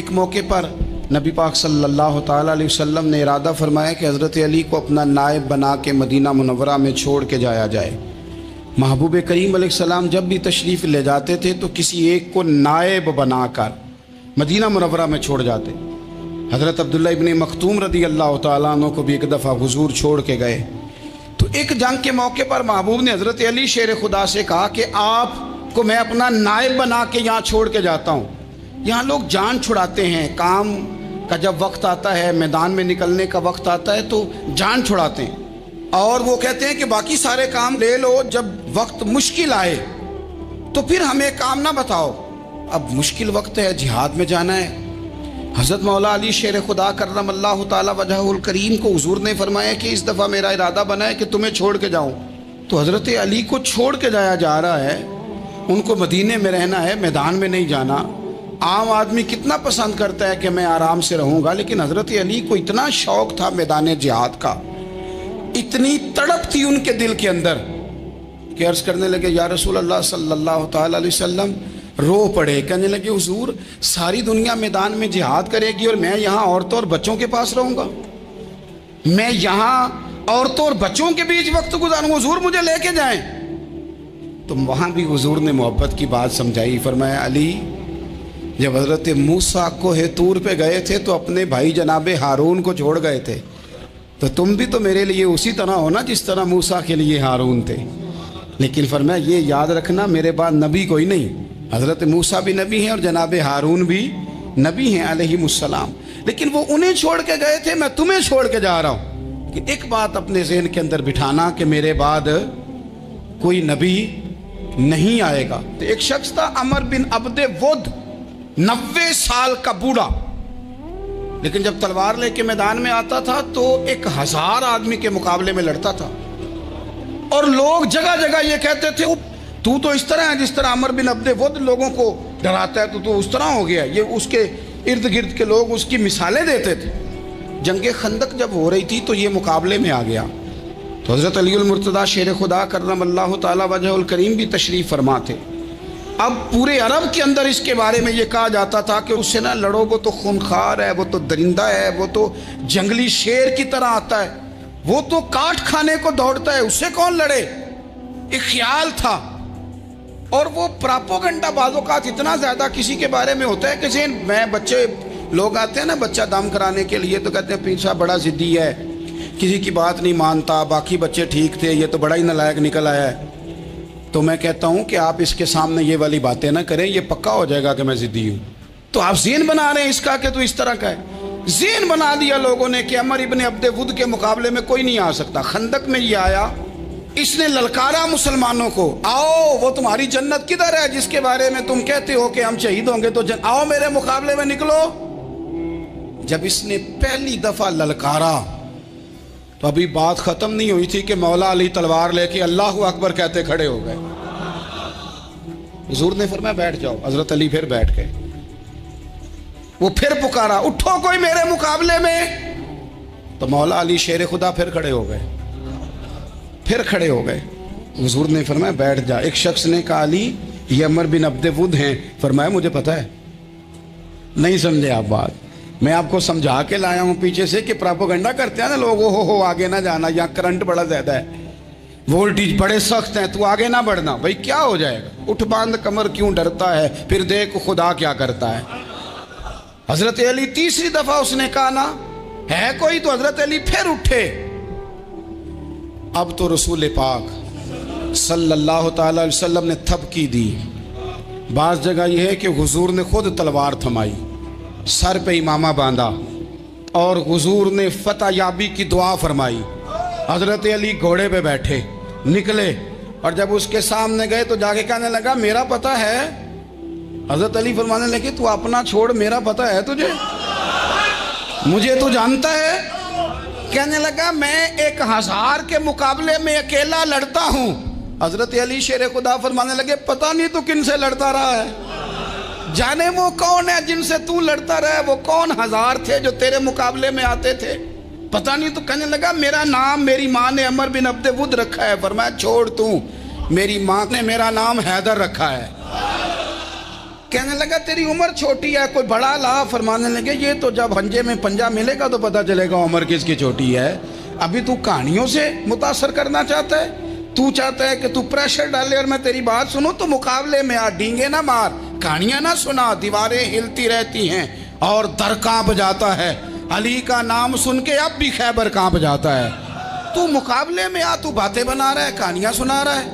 ایک موقع پر نبی پاک صلی اللہ تعالیٰ علیہ وسلم نے ارادہ فرمایا کہ حضرت علی کو اپنا نائب بنا کے مدینہ منورہ میں چھوڑ کے جایا جائے۔ محبوب کریم علیہ السلام جب بھی تشریف لے جاتے تھے تو کسی ایک کو نائب بنا کر مدینہ منورہ میں چھوڑ جاتے۔ حضرت عبداللہ ابن مختوم رضی اللہ تعالیٰ عنہ کو بھی ایک دفعہ حضور چھوڑ کے گئے تو ایک جنگ کے موقع پر محبوب نے حضرت علی شیر خدا سے کہا کہ آپ کو میں اپنا نائب بنا کے یہاں چھوڑ کے جاتا ہوں۔ یہاں لوگ جان چھڑاتے ہیں، کام کا جب وقت آتا ہے، میدان میں نکلنے کا وقت آتا ہے تو جان چھڑاتے ہیں، اور وہ کہتے ہیں کہ باقی سارے کام لے لو، جب وقت مشکل آئے تو پھر ہمیں کام نہ بتاؤ۔ اب مشکل وقت ہے، جہاد میں جانا ہے۔ حضرت مولا علی شیر خدا کرم اللہ تعالی وجہہ الکریم کو حضور نے فرمایا کہ اس دفعہ میرا ارادہ بنا ہے کہ تمہیں چھوڑ کے جاؤں۔ تو حضرت علی کو چھوڑ کے جایا جا رہا ہے، ان کو مدینے میں رہنا ہے، میدان میں نہیں جانا۔ عام آدمی کتنا پسند کرتا ہے کہ میں آرام سے رہوں گا، لیکن حضرت علی کو اتنا شوق تھا میدان جہاد کا، اتنی تڑپ تھی ان کے دل کے اندر کہ عرض کرنے لگے یا رسول اللہ صلی اللہ تعالی علیہ وسلم، رو پڑے، کہنے لگے حضور ساری دنیا میدان میں جہاد کرے گی اور میں یہاں عورتوں اور بچوں کے پاس رہوں گا، میں یہاں عورتوں اور بچوں کے بیچ وقت گزاروں، حضور مجھے لے کے جائیں۔ تو وہاں بھی حضور نے محبت کی بات سمجھائی، فرمایا علی جب حضرت موسیٰ کوہ طور پہ گئے تھے تو اپنے بھائی جناب ہارون کو چھوڑ گئے تھے، تو تم بھی تو میرے لیے اسی طرح ہونا جس طرح موسیٰ کے لیے ہارون تھے۔ لیکن فرمایا یہ یاد رکھنا میرے بعد نبی کوئی نہیں، حضرت موسیٰ بھی نبی ہیں اور جناب ہارون بھی نبی ہیں علیہم السلام، لیکن وہ انہیں چھوڑ کے گئے تھے، میں تمہیں چھوڑ کے جا رہا ہوں۔ کہ ایک بات اپنے ذہن کے اندر بٹھانا کہ میرے بعد کوئی نبی نہیں آئے گا۔ تو ایک شخص تھا عمر بن عبد ود، 90 سال کا بوڑھا، لیکن جب تلوار لے کے میدان میں آتا تھا تو 1000 آدمی کے مقابلے میں لڑتا تھا، اور لوگ جگہ جگہ یہ کہتے تھے تو اس طرح ہے جس طرح عمر بن عبد ود لوگوں کو ڈراتا ہے، تو اس طرح ہو گیا۔ یہ اس کے ارد گرد کے لوگ اس کی مثالیں دیتے تھے۔ جنگ خندق جب ہو رہی تھی تو یہ مقابلے میں آ گیا، تو حضرت علی المرتضیٰ شیر خدا کرم اللہ تعالی وجہ الکریم بھی تشریف فرما تھے۔ اب پورے عرب کے اندر اس کے بارے میں یہ کہا جاتا تھا کہ اس سے نہ لڑو، وہ تو خونخوار ہے، وہ تو درندہ ہے، وہ تو جنگلی شیر کی طرح آتا ہے، وہ تو کاٹ کھانے کو دوڑتا ہے، اس سے کون لڑے۔ ایک خیال تھا، اور وہ پراپوگنڈا بعض اوقات اتنا زیادہ کسی کے بارے میں ہوتا ہے کہ ذہن میں بچے لوگ آتے ہیں نا بچہ دم کرانے کے لیے تو کہتے ہیں پیر صاحب بڑا ضدی ہے، کسی کی بات نہیں مانتا، باقی بچے ٹھیک تھے، یہ تو بڑا ہی نالائق نکل آیا ہے۔ تو میں کہتا ہوں کہ آپ اس کے سامنے یہ والی باتیں نہ کریں، یہ پکا ہو جائے گا کہ میں ضدی ہوں۔ تو آپ ذہن بنا رہے ہیں اس کا کہ تو اس طرح کا ہے، ذہن بنا دیا لوگوں نے کہ عمر ابن عبد ود کے مقابلے میں کوئی نہیں آ سکتا۔ خندق میں یہ آیا، اس نے للکارا مسلمانوں کو، آؤ وہ تمہاری جنت کدھر ہے جس کے بارے میں تم کہتے ہو کہ ہم شہید ہوں گے، تو آؤ میرے مقابلے میں نکلو۔ جب اس نے پہلی دفعہ للکارا تو ابھی بات ختم نہیں ہوئی تھی کہ مولا علی تلوار لے کے اللہ اکبر کہتے کھڑے ہو گئے۔ حضور نے فرمایا بیٹھ جاؤ، حضرت علی پھر بیٹھ گئے۔ وہ پھر پکارا اٹھو کوئی میرے مقابلے میں، تو مولا علی شیر خدا پھر کھڑے ہو گئے، پھر کھڑے ہو گئے۔ حضور نے فرمایا بیٹھ جا۔ ایک شخص نے کہا علی یہ عمر بن عبد ود ہیں، فرمایا مجھے پتا ہے۔ نہیں سمجھے آپ بات، میں آپ کو سمجھا کے لایا ہوں پیچھے سے کہ پراپوگنڈا کرتے ہیں نا لوگ، ہو آگے نہ جانا، یہاں کرنٹ بڑا زیادہ ہے، وولٹیج بڑے سخت ہیں، تو آگے نہ بڑھنا۔ بھائی کیا ہو جائے گا، اٹھ باندھ کمر کیوں ڈرتا ہے، پھر دیکھ خدا کیا کرتا ہے۔ حضرت علی تیسری دفعہ اس نے کہا نا ہے کوئی، تو حضرت علی پھر اٹھے۔ اب تو رسول پاک صلی اللہ تعالی علیہ وسلم نے تھپکی دی۔ بعض جگہ یہ ہے کہ حضور نے خود تلوار تھمائی، سر پہ امامہ باندھا، اور حضور نے فتح یابی کی دعا فرمائی۔ حضرت علی گھوڑے پہ بیٹھے نکلے، اور جب اس کے سامنے گئے تو جا کے کہنے لگا میرا پتہ ہے۔ حضرت علی فرمانے لگے تو اپنا چھوڑ، میرا پتہ ہے تجھے، مجھے تو جانتا ہے۔ کہنے لگا میں 1000 کے مقابلے میں اکیلا لڑتا ہوں۔ حضرت علی شیر خدا فرمانے لگے پتہ نہیں تو کن سے لڑتا رہا ہے، جانے وہ کون ہے جن سے تو لڑتا رہا ہے، وہ کون 1000 تھے جو تیرے مقابلے میں آتے تھے، پتہ نہیں تو۔ کہنے لگا میرا نام میری ماں نے عمر بن عبد ود رکھا ہے۔ فرمایا چھوڑ تو، میری ماں نے میرا نام حیدر رکھا ہے۔ کہنے لگا تیری عمر چھوٹی ہے، کوئی بڑا لا، فرمانے لگے یہ تو جب ہنجے میں پنجہ ملے گا تو پتہ چلے گا عمر کس کی چھوٹی ہے، ابھی تو کہانیوں سے متاثر کرنا چاہتا ہے، تو چاہتا ہے کہ تو پریشر ڈالے اور میں تیری بات سنوں، تو مقابلے میں آ، ڈینگے نہ مار، کہانیاں نہ سنا، دیواریں ہلتی رہتی ہیں اور در کانپ جاتا ہے، علی کا نام سن کے اب بھی خیبر کانپ جاتا ہے، تو مقابلے میں آ، تو باتیں بنا رہا ہے، کہانیاں سنا رہا ہے۔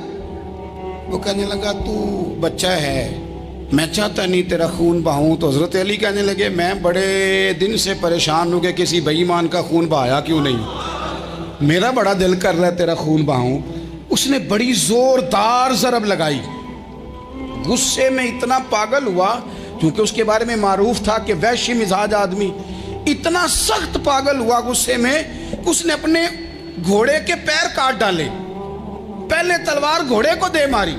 وہ کہنے لگا تو بچہ ہے، میں چاہتا نہیں تیرا خون بہاؤں۔ تو حضرت علی کہنے لگے میں بڑے دن سے پریشان ہوں کہ کسی بے ایمان کا خون بہایا کیوں نہیں، میرا بڑا دل کر رہا ہے تیرا خون بہاؤں۔ اس نے بڑی زوردار ضرب لگائی، غصے میں اتنا پاگل ہوا، کیونکہ اس کے بارے میں معروف تھا کہ وحشی مزاج آدمی، اتنا سخت پاگل ہوا غصے میں، اس نے اپنے گھوڑے کے پیر کاٹ ڈالے، پہلے تلوار گھوڑے کو دے ماری،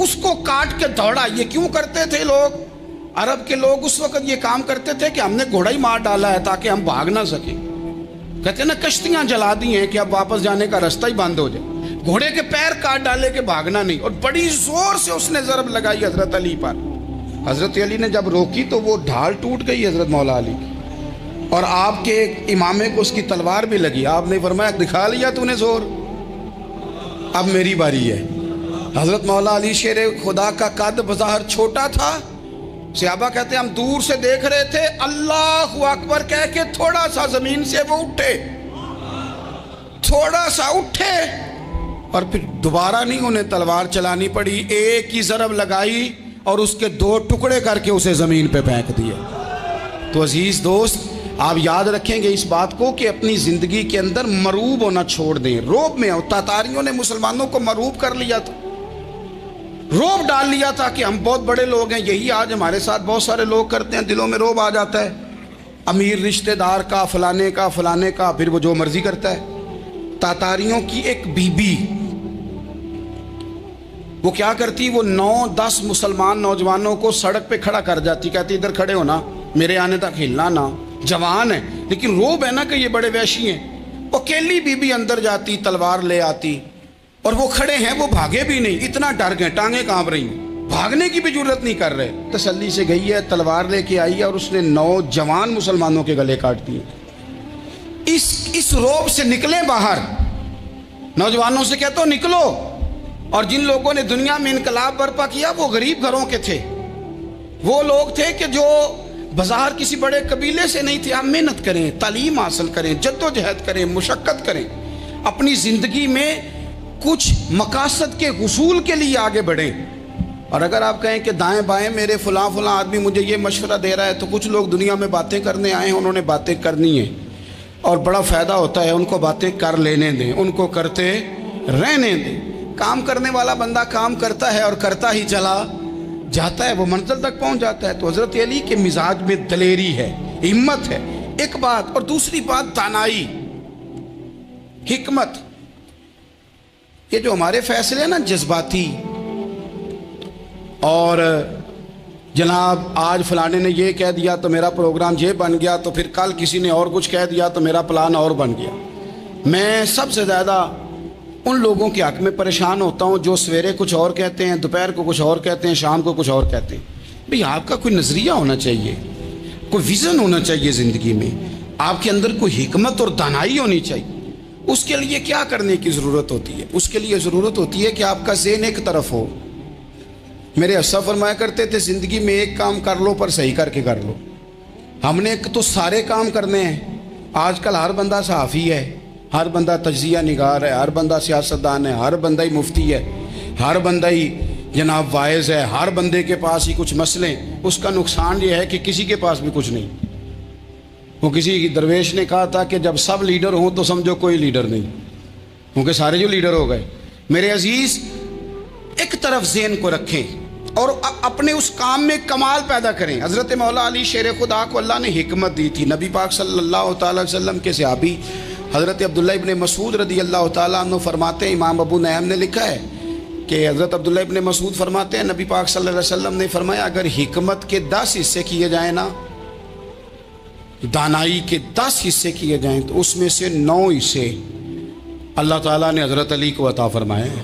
اس کو کاٹ کے دوڑا۔ یہ کیوں کرتے تھے لوگ، عرب کے لوگ اس وقت یہ کام کرتے تھے کہ ہم نے گھوڑا ہی مار ڈالا ہے تاکہ ہم بھاگ نہ سکیں، کہتے ہیں نا کشتیاں جلا دی ہیں کہ اب واپس جانے کا راستہ ہی بند ہو جائے، گھوڑے کے پیر کاٹ ڈالے کہ بھاگنا نہیں، اور بڑی زور سے اس نے ضرب لگائی حضرت علی پر۔ حضرت علی نے جب روکی تو وہ ڈھال ٹوٹ گئی حضرت مولا علی کی، اور آپ کے امامے کو اس کی تلوار بھی لگی۔ آپ نے فرمایا دکھا لیا تو نے زور، اب میری باری ہے۔ حضرت مولا علی شیر خدا کا قد بظاہر چھوٹا تھا، صحابہ کہتے ہیں ہم دور سے دیکھ رہے تھے، اللہ اکبر کہہ کے تھوڑا سا زمین سے وہ اٹھے، تھوڑا سا اٹھے، اور پھر دوبارہ نہیں انہیں تلوار چلانی پڑی، ایک ہی ضرب لگائی اور اس کے دو ٹکڑے کر کے اسے زمین پہ پھینک دیے۔ تو عزیز دوست آپ یاد رکھیں گے اس بات کو کہ اپنی زندگی کے اندر مروب ہونا چھوڑ دیں، روب میں ہو۔ تاتاریوں نے مسلمانوں کو مروب کر لیا تھا، روب ڈال لیا تھا کہ ہم بہت بڑے لوگ ہیں، یہی آج ہمارے ساتھ بہت سارے لوگ کرتے ہیں، دلوں میں روب آ جاتا ہے، امیر رشتہ دار کا، فلانے کا، پھر وہ جو مرضی کرتا ہے۔ تاتاریوں کی ایک بی بی وہ کیا کرتی، وہ 9-10 مسلمان نوجوانوں کو سڑک پہ کھڑا کر جاتی، کہتی ادھر کھڑے ہونا، میرے آنے تک ہلنا نہ، جوان ہے لیکن روب ہے نا کہ یہ بڑے وحشی ہیں۔ وہ اکیلی بی بی اندر جاتی، تلوار لے آتی، اور وہ کھڑے ہیں، وہ بھاگے بھی نہیں، اتنا ڈر گئے، ٹانگیں کانپ رہی ہیں، بھاگنے کی بھی جرت نہیں کر رہے، تسلی سے گئی ہے، تلوار لے کے آئی ہے، اور اس نے 9 جوان مسلمانوں کے گلے کاٹ دیے۔ اس روب سے نکلیں باہر، نوجوانوں سے کہتا ہوں نکلو۔ اور جن لوگوں نے دنیا میں انقلاب برپا کیا وہ غریب گھروں کے تھے، وہ لوگ تھے کہ جو بظاہر کسی بڑے قبیلے سے نہیں تھے۔ ہم محنت کریں، تعلیم حاصل کریں، جد و جہد کریں، مشقت کریں، اپنی زندگی میں کچھ مقاصد کے حصول کے لیے آگے بڑھیں۔ اور اگر آپ کہیں کہ دائیں بائیں میرے فلاں آدمی مجھے یہ مشورہ دے رہا ہے، تو کچھ لوگ دنیا میں باتیں کرنے آئے ہیں، انہوں نے باتیں کرنی ہیں اور بڑا فائدہ ہوتا ہے، ان کو باتیں کر لینے دیں، ان کو کرتے رہنے دیں۔ کام کرنے والا بندہ کام کرتا ہے اور کرتا ہی چلا جاتا ہے، وہ منزل تک پہنچ جاتا ہے۔ تو حضرت علی کے مزاج میں دلیری ہے، ہمت ہے، ایک بات، اور دوسری بات دانائی، حکمت۔ یہ جو ہمارے فیصلے ہیں نا جذباتی، اور جناب آج فلانے نے یہ کہہ دیا تو میرا پروگرام یہ بن گیا، تو پھر کل کسی نے اور کچھ کہہ دیا تو میرا پلان اور بن گیا۔ میں سب سے زیادہ ان لوگوں کے حق میں پریشان ہوتا ہوں جو سویرے کچھ اور کہتے ہیں، دوپہر کو کچھ اور کہتے ہیں، شام کو کچھ اور کہتے ہیں۔ بھئی آپ کا کوئی نظریہ ہونا چاہیے، کوئی ویژن ہونا چاہیے زندگی میں، آپ کے اندر کوئی حکمت اور دانائی ہونی چاہیے۔ اس کے لیے کیا کرنے کی ضرورت ہوتی ہے؟ اس کے لیے ضرورت ہوتی ہے کہ آپ کا ذہن ایک طرف ہو۔ میرے اسلاف فرمایا کرتے تھے زندگی میں ایک کام کر لو پر صحیح کر کے کر لو۔ ہم نے تو سارے کام کرنے ہیں۔ آج کل ہر بندہ صحافی ہے، ہر بندہ تجزیہ نگار ہے، ہر بندہ سیاستدان ہے، ہر بندہ ہی مفتی ہے، ہر بندہ ہی جناب واعظ ہے، ہر بندے کے پاس ہی کچھ مسئلے۔ اس کا نقصان یہ ہے کہ کسی کے پاس بھی کچھ نہیں۔ وہ کسی درویش نے کہا تھا کہ جب سب لیڈر ہوں تو سمجھو کوئی لیڈر نہیں، کیونکہ سارے جو لیڈر ہو گئے۔ میرے عزیز ایک طرف ذہن کو رکھیں اور اپنے اس کام میں کمال پیدا کریں۔ حضرت مولا علی شیر خدا کو اللہ نے حکمت دی تھی۔ نبی پاک صلی اللہ تعالی وسلم کے صحابی حضرت عبداللہ ابن مسعود رضی اللہ تعالیٰ عنہ فرماتے ہیں، امام ابو نعیم نے لکھا ہے کہ حضرت عبداللہ ابن مسعود فرماتے ہیں نبی پاک صلی اللہ علیہ وسلم نے فرمایا اگر حکمت کے 10 حصے کیے جائیں نا، دانائی کے 10 حصے کیے جائیں، تو اس میں سے 9 حصے اللہ تعالیٰ نے حضرت علی کو عطا فرمائے ہیں۔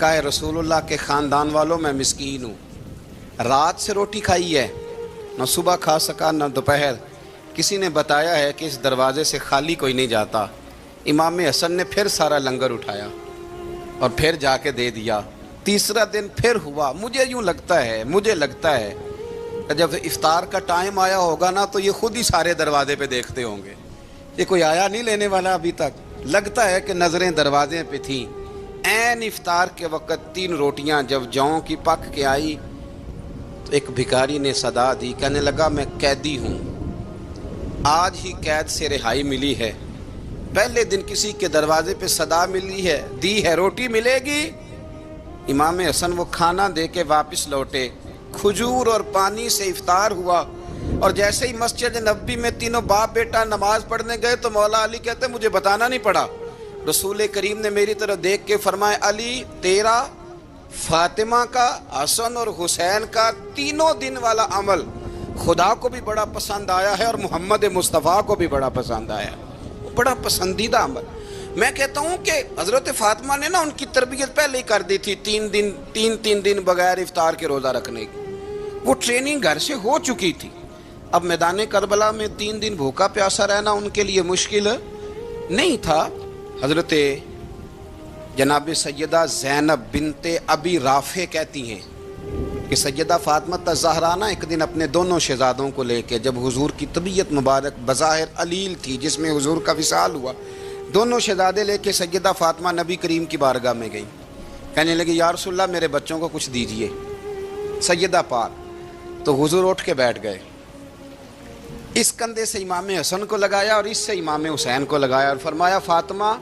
کہا رسول اللہ کے خاندان والوں میں مسکین ہوں، رات سے روٹی کھائی ہے، نہ صبح کھا سکا نہ دوپہر، کسی نے بتایا ہے کہ اس دروازے سے خالی کوئی نہیں جاتا۔ امام حسن نے پھر سارا لنگر اٹھایا اور پھر جا کے دے دیا۔ تیسرا دن پھر ہوا۔ مجھے لگتا ہے کہ جب افطار کا ٹائم آیا ہوگا نا تو یہ خود ہی سارے دروازے پہ دیکھتے ہوں گے، یہ کوئی آیا نہیں لینے والا ابھی تک۔ لگتا ہے کہ نظریں دروازے پہ تھیں۔ عین افطار کے وقت 3 روٹیاں جب جاؤں کی پک کے آئی تو ایک بھکاری نے صدا دی، کہنے لگا میں قیدی ہوں، آج ہی قید سے رہائی ملی ہے، پہلے دن کسی کے دروازے پہ صدا ملی ہے، دی ہے روٹی ملے گی۔ امام حسن وہ کھانا دے کے واپس لوٹے، کھجور اور پانی سے افطار ہوا، اور جیسے ہی مسجد نبوی میں تینوں باپ بیٹا نماز پڑھنے گئے تو مولا علی کہتے مجھے بتانا نہیں پڑا، رسول کریم نے میری طرف دیکھ کے فرمایا علی تیرا، فاطمہ کا، حسن اور حسین کا 3 دن والا عمل خدا کو بھی بڑا پسند آیا ہے اور محمد مصطفیٰ کو بھی بڑا پسند آیا ہے، بڑا پسندیدہ عمل۔ میں کہتا ہوں کہ حضرت فاطمہ نے نا ان کی تربیت پہلے ہی کر دی تھی، 3 دن بغیر افطار کے روزہ رکھنے کی، وہ ٹریننگ گھر سے ہو چکی تھی۔ اب میدان کربلا میں 3 دن بھوکا پیاسا رہنا ان کے لیے مشکل نہیں تھا۔ حضرت جناب سیدہ زینب بنت ابی رافع کہتی ہیں کہ سیدہ فاطمہ الزہرا نا ایک دن اپنے دونوں شہزادوں کو لے کے، جب حضور کی طبیعت مبارک بظاہر علیل تھی جس میں حضور کا وصال ہوا، دونوں شہزادے لے کے سیدہ فاطمہ نبی کریم کی بارگاہ میں گئی، کہنے لگی یا رسول اللہ میرے بچوں کو کچھ دیجئے سیدہ پاک۔ تو حضور اٹھ کے بیٹھ گئے، اس کندھے سے امام حسن کو لگایا اور اس سے امام حسین کو لگایا اور فرمایا فاطمہ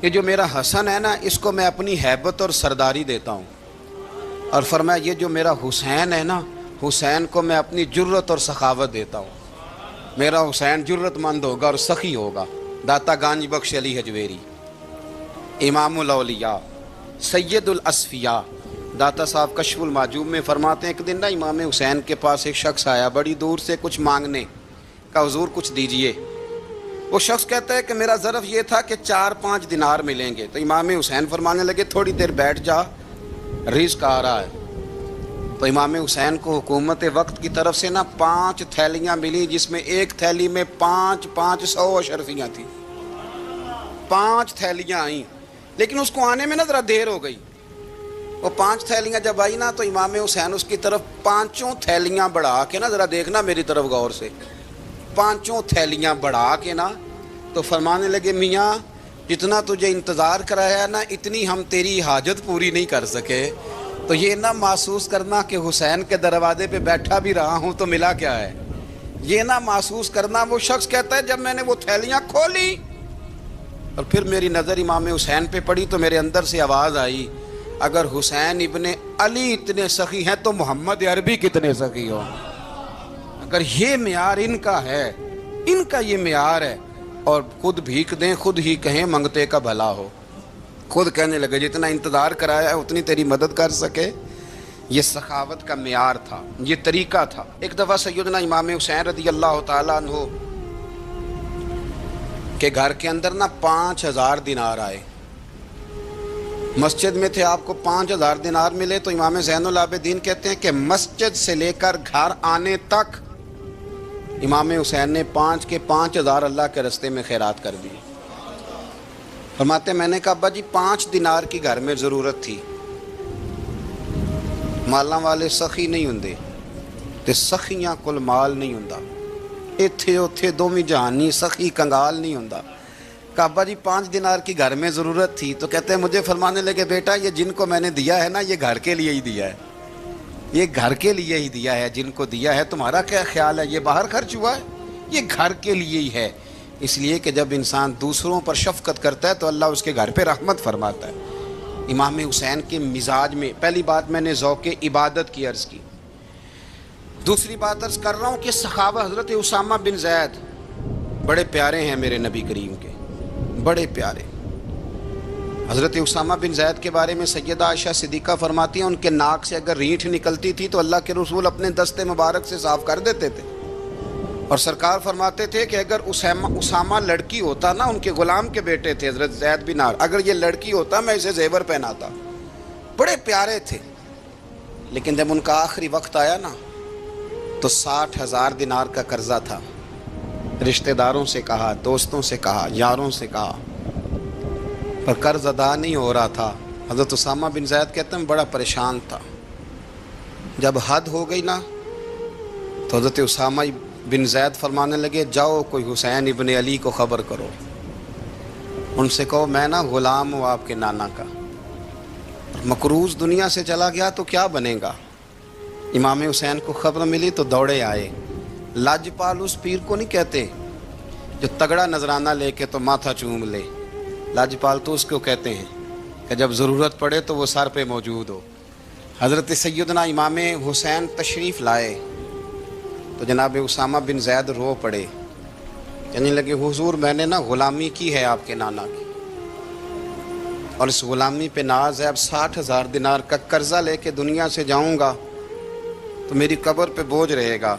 یہ جو میرا حسن ہے نا اس کو میں اپنی ہیبت اور سرداری دیتا ہوں، اور فرمایا یہ جو میرا حسین ہے نا حسین کو میں اپنی جرت اور سخاوت دیتا ہوں، میرا حسین جرت مند ہوگا اور سخی ہوگا۔ داتا گانج بخش علی حجویری، امام الاولیاء، سید الاصفیاء، داتا صاحب کشف المعجوب میں فرماتے ہیں ایک دن نا امام حسین کے پاس ایک شخص آیا بڑی دور سے کچھ مانگنے کا، حضور کچھ دیجئے۔ وہ شخص کہتا ہے کہ میرا ظرف یہ تھا کہ 4-5 دینار ملیں گے، تو امام حسین فرمانے لگے تھوڑی دیر بیٹھ جا، رزق آ رہا ہے۔ تو امام حسین کو حکومت وقت کی طرف سے نا 5 تھیلیاں ملی، جس میں ایک تھیلی میں 500 اشرفیاں تھیں، 5 تھیلیاں آئیں، لیکن اس کو آنے میں نا ذرا دیر ہو گئی۔ وہ 5 تھیلیاں جب آئی نا تو امام حسین اس کی طرف 5 تھیلیاں بڑھا کے نا، ذرا دیکھنا میری طرف غور سے، 5 تھیلیاں بڑھا کے نا تو فرمانے لگے میاں جتنا تجھے انتظار کرایا ہے نا اتنی ہم تیری حاجت پوری نہیں کر سکے، تو یہ نہ محسوس کرنا کہ حسین کے دروازے پہ بیٹھا بھی رہا ہوں تو ملا کیا ہے، یہ نہ محسوس کرنا۔ وہ شخص کہتا ہے جب میں نے وہ تھیلیاں کھولی اور پھر میری نظر امام حسین پہ پڑی تو میرے اندر سے آواز آئی اگر حسین ابن علی اتنے سخی ہیں تو محمد عربی کتنے سخی ہوں۔ اگر یہ معیار ان کا ہے، ان کا یہ معیار ہے، اور خود بھیک دیں خود ہی کہیں منگتے کا بھلا ہو، خود کہنے لگے جتنا انتظار کرایا ہے اتنی تیری مدد کر سکے، یہ سخاوت کا معیار تھا، یہ طریقہ تھا۔ ایک دفعہ سیدنا امام حسین رضی اللہ تعالیٰ عنہ کے گھر کے اندر نا 5000 دینار آئے، مسجد میں تھے، آپ کو 5000 دینار ملے تو امام زین العابدین کہتے ہیں کہ مسجد سے لے کر گھر آنے تک امام حسین نے 5 کے 5000 اللہ کے رستے میں خیرات کر دی۔ فرماتے میں نے کہا ابا جی 5 دینار کی گھر میں ضرورت تھی، مالاں والے سخی نہیں ہوندے تے سخیاں کل مال نہیں ہوندا، ایتھے اوتھے دوویں جہانی سخی کنگال نہیں ہوندا۔ کہا ابا جی 5 دینار کی گھر میں ضرورت تھی، تو کہتے ہیں مجھے فرمانے لگے بیٹا یہ جن کو میں نے دیا ہے نا یہ گھر کے لیے ہی دیا ہے، یہ گھر کے لیے ہی دیا ہے، جن کو دیا ہے تمہارا کیا خیال ہے یہ باہر خرچ ہوا ہے، یہ گھر کے لیے ہی ہے۔ اس لیے کہ جب انسان دوسروں پر شفقت کرتا ہے تو اللہ اس کے گھر پہ رحمت فرماتا ہے۔ امام حسین کے مزاج میں پہلی بات میں نے ذوق عبادت کی عرض کی، دوسری بات عرض کر رہا ہوں کہ صحابہ حضرت اسامہ بن زید بڑے پیارے ہیں میرے نبی کریم کے، بڑے پیارے۔ حضرت اسامہ بن زید کے بارے میں سیدہ عائشہ صدیقہ فرماتی ہیں ان کے ناک سے اگر رینٹھ نکلتی تھی تو اللہ کے رسول اپنے دستے مبارک سے صاف کر دیتے تھے، اور سرکار فرماتے تھے کہ اگر اسامہ لڑکی ہوتا نا، ان کے غلام کے بیٹے تھے حضرت زید بن عامر، اگر یہ لڑکی ہوتا میں اسے زیور پہناتا، بڑے پیارے تھے، لیکن جب ان کا آخری وقت آیا نا تو 60,000 دینار کا قرضہ تھا۔ رشتہ داروں سے کہا، دوستوں سے کہا، یاروں سے کہا، پر قرض ادا نہیں ہو رہا تھا۔ حضرت اسامہ بن زید کہتے ہیں بڑا پریشان تھا۔ جب حد ہو گئی نا تو حضرت اسامہ بن زید فرمانے لگے جاؤ کوئی حسین ابن علی کو خبر کرو، ان سے کہو میں نا غلام ہوں آپ کے نانا کا، مقروض دنیا سے چلا گیا تو کیا بنے گا۔ امام حسین کو خبر ملی تو دوڑے آئے۔ لاجپال اس پیر کو نہیں کہتے جو تگڑا نذرانہ لے کے تو ماتھا چوم لے، لاجپال تو اس کو کہتے ہیں کہ جب ضرورت پڑے تو وہ سر پہ موجود ہو۔ حضرت سیدنا امام حسین تشریف لائے تو جناب اسامہ بن زید رو پڑے، کہنے لگے حضور میں نے نا غلامی کی ہے آپ کے نانا کی، اور اس غلامی پہ ناز ہے، اب 60,000 دینار کا قرضہ لے کے دنیا سے جاؤں گا تو میری قبر پہ بوجھ رہے گا۔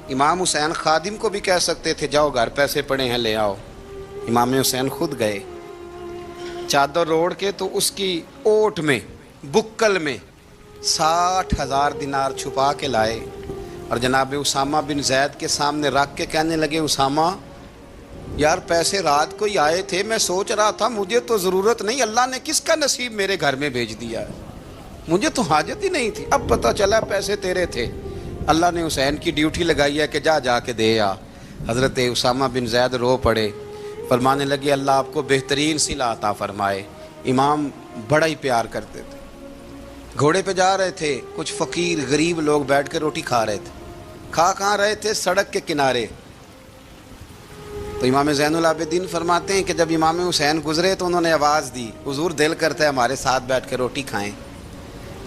امام حسین خادم کو بھی کہہ سکتے تھے جاؤ گھر پیسے پڑے ہیں لے آؤ، امام حسین خود گئے، چادر اوڑھ کے تو اس کی اوٹ میں بکل میں 60,000 دینار چھپا کے لائے اور جناب اسامہ بن زید کے سامنے رکھ کے کہنے لگے اسامہ یار پیسے رات کو ہی آئے تھے، میں سوچ رہا تھا مجھے تو ضرورت نہیں، اللہ نے کس کا نصیب میرے گھر میں بھیج دیا ہے، مجھے تو حاجت ہی نہیں تھی، اب پتہ چلا پیسے تیرے تھے، اللہ نے حسین کی ڈیوٹی لگائی ہے کہ جا کے دے آ۔ حضرت اسامہ بن زید رو پڑے، فرمانے لگے اللہ آپ کو بہترین صلہ عطا فرمائے۔ امام بڑا ہی پیار کرتے تھے، گھوڑے پہ جا رہے تھے، کچھ فقیر غریب لوگ بیٹھ کے روٹی کھا رہے تھے، کھا کہاں رہے تھے سڑک کے کنارے، تو امام زین العابدین فرماتے ہیں کہ جب امام حسین گزرے تو انہوں نے آواز دی حضور دل کرتا ہے ہمارے ساتھ بیٹھ کے روٹی کھائیں۔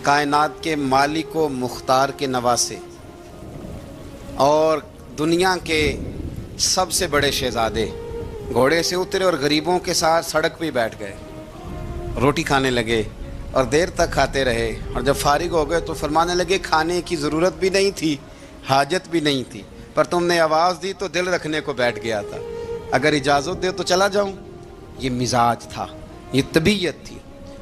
کائنات کے مالک و مختار کے نواسے اور دنیا کے سب سے بڑے شہزادے گھوڑے سے اترے اور غریبوں کے ساتھ سڑک پہ بیٹھ گئے، روٹی کھانے لگے اور دیر تک کھاتے رہے، اور جب فارغ ہو گئے تو فرمانے لگے کھانے کی ضرورت بھی نہیں تھی، حاجت بھی نہیں تھی، پر تم نے آواز دی تو دل رکھنے کو بیٹھ گیا تھا، اگر اجازت دے تو چلا جاؤں۔ یہ مزاج تھا، یہ طبیعت تھی۔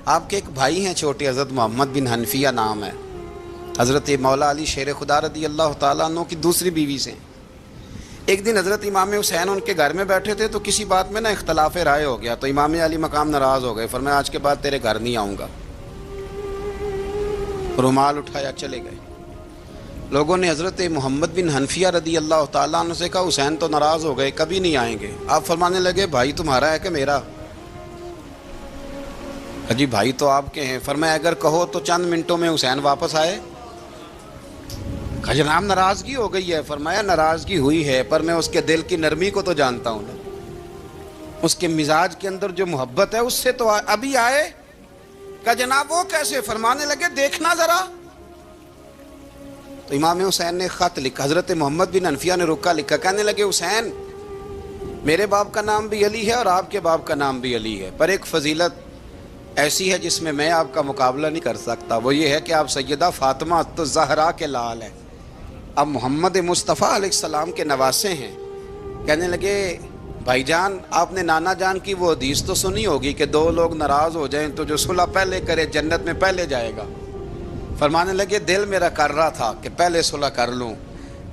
آپ کے ایک بھائی ہیں چھوٹے، حضرت محمد بن حنفیہ نام ہے، حضرت مولا علی شیر خدا رضی اللہ تعالیٰ عنہ کی دوسری بیوی سے۔ ایک دن حضرت امام حسین ان کے گھر میں بیٹھے تھے تو کسی بات میں نا اختلاف رائے ہو گیا، تو امام علی مقام ناراض ہو گئے، فرمایا آج کے بعد تیرے گھر نہیں آؤں گا، رومال اٹھایا چلے گئے۔ لوگوں نے حضرت محمد بن حنفیہ رضی اللہ تعالیٰ عنہ سے کہا حسین تو ناراض ہو گئے، کبھی نہیں آئیں گے۔ آپ فرمانے لگے بھائی تمہارا ہے کہ میرا؟ جی بھائی تو آپ کے ہیں۔ فرمایا اگر کہو تو چند منٹوں میں حسین واپس آئے۔ جناب ناراضگی ہو گئی ہے۔ فرمایا ناراضگی ہوئی ہے پر میں اس کے دل کی نرمی کو تو جانتا ہوں نا، اس کے مزاج کے اندر جو محبت ہے اس سے تو ابھی آئے۔ کہ جناب وہ کیسے؟ فرمانے لگے دیکھنا ذرا۔ تو امام حسین نے خط لکھا، حضرت محمد بن حنفیہ نے رکا لکھا، کہنے لگے حسین میرے باپ کا نام بھی علی ہے اور آپ کے باپ کا نام بھی علی ہے، پر ایک فضیلت ایسی ہے جس میں آپ کا مقابلہ نہیں کر سکتا، وہ یہ ہے کہ آپ سیدہ فاطمہ تو زہرا کے لال ہیں، اب محمد مصطفیٰ علیہ السلام کے نواسے ہیں۔ کہنے لگے بھائی جان آپ نے نانا جان کی وہ حدیث تو سنی ہوگی کہ دو لوگ ناراض ہو جائیں تو جو صلح پہلے کرے جنت میں پہلے جائے گا۔ فرمانے لگے دل میرا کر رہا تھا کہ پہلے صلح کر لوں،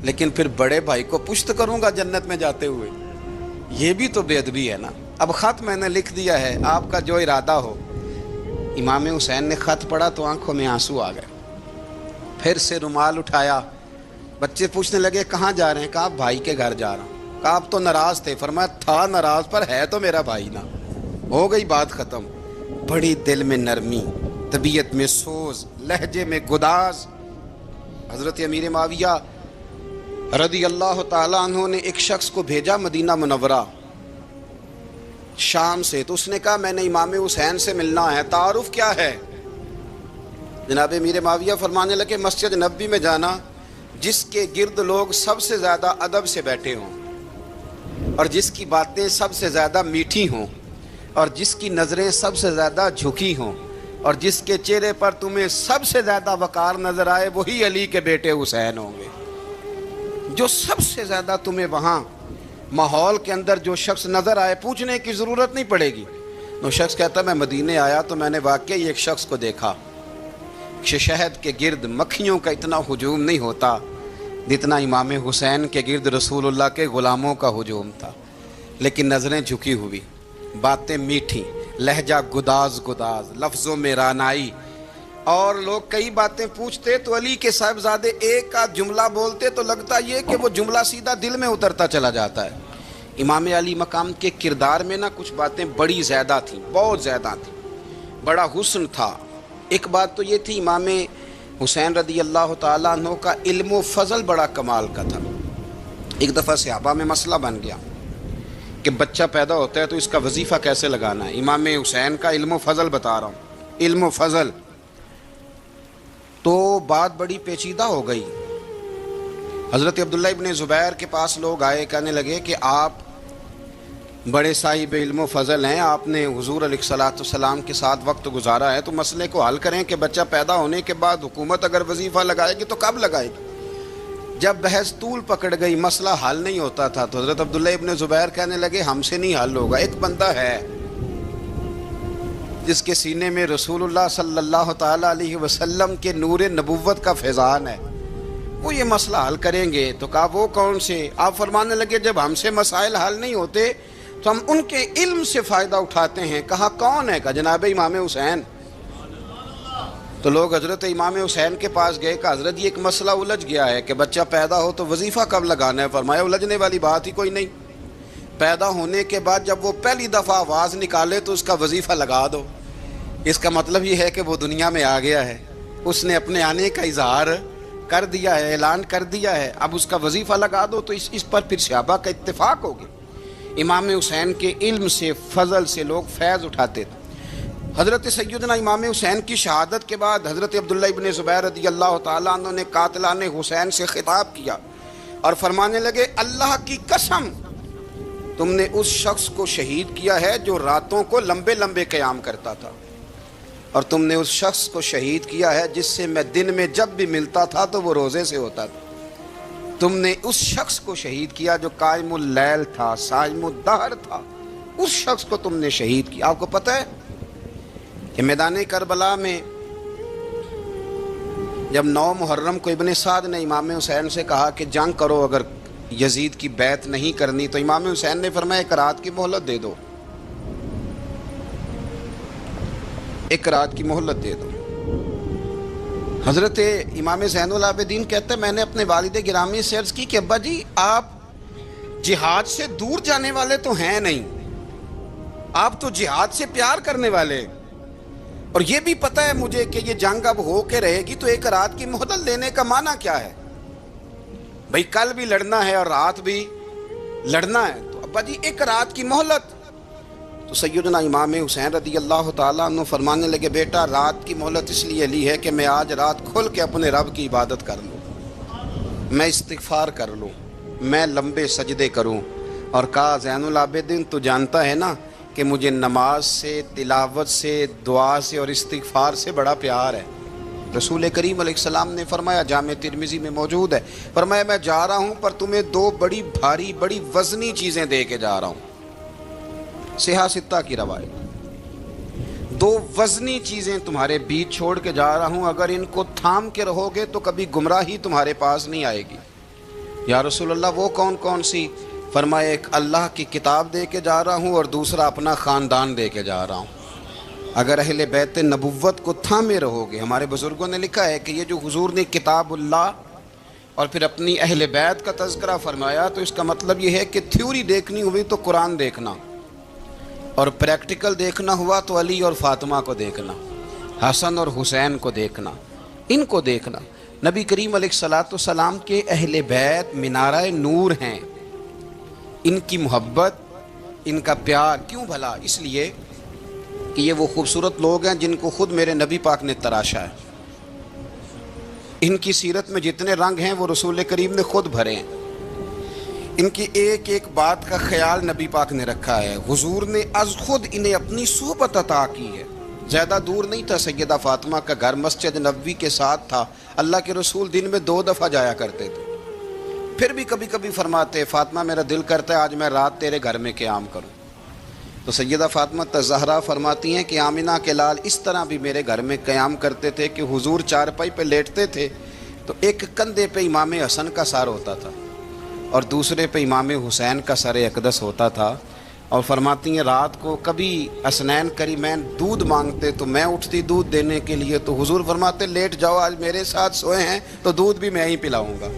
لیکن پھر بڑے بھائی کو پشت کروں گا جنت میں جاتے ہوئے، یہ بھی تو بے ادبی ہے نا۔ اب خط میں نے لکھ دیا ہے، آپ کا جو ارادہ ہو۔ امام حسین نے خط پڑھا تو آنکھوں میں آنسو آ گئے، پھر سے رومال اٹھایا۔ بچے پوچھنے لگے کہاں جا رہے ہیں؟ کہا بھائی کے گھر جا رہا ہوں۔ کہا آپ تو ناراض تھے؟ فرمایا تھا ناراض پر ہے تو میرا بھائی نا، ہو گئی بات ختم۔ بڑی دل میں نرمی، طبیعت میں سوز، لہجے میں گداز۔ حضرت امیر معاویہ رضی اللہ تعالیٰ عنہ نے ایک شخص کو بھیجا مدینہ منورہ شام سے، تو اس نے کہا میں نے امام حسین سے ملنا ہے، تعارف کیا ہے؟ جناب امیر معاویہ فرمانے لگے مسجد نبوی میں جانا جس کے گرد لوگ سب سے زیادہ ادب سے بیٹھے ہوں اور جس کی باتیں سب سے زیادہ میٹھی ہوں اور جس کی نظریں سب سے زیادہ جھکی ہوں اور جس کے چہرے پر تمہیں سب سے زیادہ وقار نظر آئے وہی علی کے بیٹے حسین ہوں گے۔ جو سب سے زیادہ تمہیں وہاں ماحول کے اندر جو شخص نظر آئے پوچھنے کی ضرورت نہیں پڑے گی۔ وہ شخص کہتا میں مدینے آیا تو میں نے واقعی ایک شخص کو دیکھا، شہد کے گرد مکھیوں کا اتنا ہجوم نہیں ہوتا جتنا امام حسین کے گرد رسول اللہ کے غلاموں کا ہجوم تھا، لیکن نظریں جھکی ہوئی، باتیں میٹھی، لہجہ گداز گداز، لفظوں میں رانائی، اور لوگ کئی باتیں پوچھتے تو علی کے صاحبزادے ایک آدھ جملہ بولتے تو لگتا یہ کہ وہ جملہ سیدھا دل میں اترتا چلا جاتا ہے۔ امام علی مقام کے کردار میں نا کچھ باتیں بڑی زیادہ تھیں، بہت زیادہ تھیں، بڑا حسن تھا۔ ایک بات تو یہ تھی، امام حسین رضی اللہ تعالیٰ عنہ کا علم و فضل بڑا کمال کا تھا۔ ایک دفعہ صحابہ میں مسئلہ بن گیا کہ بچہ پیدا ہوتا ہے تو اس کا وظیفہ کیسے لگانا ہے۔ امام حسین کا علم و فضل بتا رہا ہوں، علم و فضل، تو بات بڑی پیچیدہ ہو گئی۔ حضرت عبداللہ ابن زبیر کے پاس لوگ آئے، کہنے لگے کہ آپ بڑے صاحب علم و فضل ہیں، آپ نے حضور علیہ الصلوۃ والسلام کے ساتھ وقت گزارا ہے، تو مسئلے کو حل کریں کہ بچہ پیدا ہونے کے بعد حکومت اگر وظیفہ لگائے گی تو کب لگائے گی۔ جب بحث طول پکڑ گئی، مسئلہ حل نہیں ہوتا تھا، تو حضرت عبداللہ ابن زبیر کہنے لگے ہم سے نہیں حل ہوگا، ایک بندہ ہے جس کے سینے میں رسول اللہ صلی اللہ تعالیٰ علیہ وسلم کے نور نبوت کا فیضان ہے، وہ یہ مسئلہ حل کریں گے۔ تو کہا وہ کون سے؟ آپ فرمانے لگے جب ہم سے مسائل حل نہیں ہوتے تو ہم ان کے علم سے فائدہ اٹھاتے ہیں۔ کہا کون ہے؟ کہا جناب امام حسین۔ تو لوگ حضرت امام حسین کے پاس گئے، کہ حضرت یہ ایک مسئلہ الجھ گیا ہے کہ بچہ پیدا ہو تو وظیفہ کب لگانا ہے؟ فرمایا الجھنے والی بات ہی کوئی نہیں، پیدا ہونے کے بعد جب وہ پہلی دفعہ آواز نکالے تو اس کا وظیفہ لگا دو۔ اس کا مطلب یہ ہے کہ وہ دنیا میں آ گیا ہے، اس نے اپنے آنے کا اظہار کر دیا ہے، اعلان کر دیا ہے، اب اس کا وظیفہ لگا دو۔ تو اس پر پھر صحابہ کا اتفاق ہو گیا۔ امام حسین کے علم سے، فضل سے لوگ فیض اٹھاتے تھے۔ حضرت سیدنا امام حسین کی شہادت کے بعد حضرت عبداللہ ابن زبیر رضی اللہ تعالیٰ عنہ نے قاتلان حسین سے خطاب کیا اور فرمانے لگے اللہ کی قسم تم نے اس شخص کو شہید کیا ہے جو راتوں کو لمبے لمبے قیام کرتا تھا، اور تم نے اس شخص کو شہید کیا ہے جس سے میں دن میں جب بھی ملتا تھا تو وہ روزے سے ہوتا تھا۔ تم نے اس شخص کو شہید کیا جو قائم اللیل تھا، صائم الدہر تھا، اس شخص کو تم نے شہید کیا۔ آپ کو پتہ ہے کہ میدان کربلا میں جب 9 محرم کو ابن سعد نے امام حسین سے کہا کہ جنگ کرو اگر یزید کی بیعت نہیں کرنی، تو امام حسین نے فرمایا ایک رات کی مہلت دے دو، ایک رات کی مہلت دے دو۔ حضرت امام زین العابدین کہتے ہیں میں نے اپنے والد گرامی سے عرض کی کہ ابا جی آپ جہاد سے دور جانے والے تو ہیں نہیں، آپ تو جہاد سے پیار کرنے والے، اور یہ بھی پتہ ہے مجھے کہ یہ جنگ اب ہو کے رہے گی، تو ایک رات کی مہلت لینے کا معنی کیا ہے؟ بھئی کل بھی لڑنا ہے اور رات بھی لڑنا ہے، تو ابا جی ایک رات کی مہلت۔ تو سیدنا امام حسین رضی اللہ تعالیٰ عنہ فرمانے لگے بیٹا رات کی مہلت اس لیے لی ہے کہ میں آج رات کھل کے اپنے رب کی عبادت کر لوں، میں استغفار کر لوں، میں لمبے سجدے کروں۔ اور کہا زین العابدین تو جانتا ہے نا کہ مجھے نماز سے، تلاوت سے، دعا سے اور استغفار سے بڑا پیار ہے۔ رسول کریم علیہ السلام نے فرمایا، جامع ترمذی میں موجود ہے، فرمایا میں جا رہا ہوں پر تمہیں 2 بڑی بھاری بڑی وزنی چیزیں دے کے جا رہا ہوں، صحیح 6 کی روایت، 2 وزنی چیزیں تمہارے بیچ چھوڑ کے جا رہا ہوں، اگر ان کو تھام کے رہو گے تو کبھی گمراہی تمہارے پاس نہیں آئے گی۔ یا رسول اللہ وہ کون کون سی؟ فرمایا ایک اللہ کی کتاب دے کے جا رہا ہوں اور دوسرا اپنا خاندان دے کے جا رہا ہوں۔ اگر اہل بیت نبوت کو تھامے رہو گے، ہمارے بزرگوں نے لکھا ہے کہ یہ جو حضور نے کتاب اللہ اور پھر اپنی اہل بیت کا تذکرہ فرمایا، تو اس کا مطلب یہ ہے کہ تھیوری دیکھنی ہوئی تو قرآن دیکھنا، اور پریکٹیکل دیکھنا ہوا تو علی اور فاطمہ کو دیکھنا، حسن اور حسین کو دیکھنا، ان کو دیکھنا۔ نبی کریم علیہ الصلوۃ والسلام کے اہل بیت منارہ نور ہیں، ان کی محبت، ان کا پیار کیوں بھلا؟ اس لیے کہ یہ وہ خوبصورت لوگ ہیں جن کو خود میرے نبی پاک نے تراشا ہے، ان کی سیرت میں جتنے رنگ ہیں وہ رسول کریم نے خود بھرے ہیں، ان کی ایک ایک بات کا خیال نبی پاک نے رکھا ہے، حضور نے از خود انہیں اپنی صحبت عطا کی ہے۔ زیادہ دور نہیں تھا سیدہ فاطمہ کا گھر، مسجد نبوی کے ساتھ تھا، اللہ کے رسول دن میں 2 دفعہ جایا کرتے تھے، پھر بھی کبھی کبھی فرماتے فاطمہ میرا دل کرتا ہے آج میں رات تیرے گھر میں قیام کروں، تو سیدہ فاطمہ الزہرا فرماتی ہیں کہ آمنہ کے لال اس طرح بھی میرے گھر میں قیام کرتے تھے کہ حضور چارپائی پہ لیٹتے تھے تو ایک کندھے پہ امام حسن کا سر ہوتا تھا اور دوسرے پہ امام حسین کا سر اقدس ہوتا تھا، اور فرماتی ہیں رات کو کبھی حسنین کریمین دودھ مانگتے تو میں اٹھتی دودھ دینے کے لیے، تو حضور فرماتے لیٹ جاؤ، آج میرے ساتھ سوئے ہیں تو دودھ بھی میں ہی پلاؤں گا۔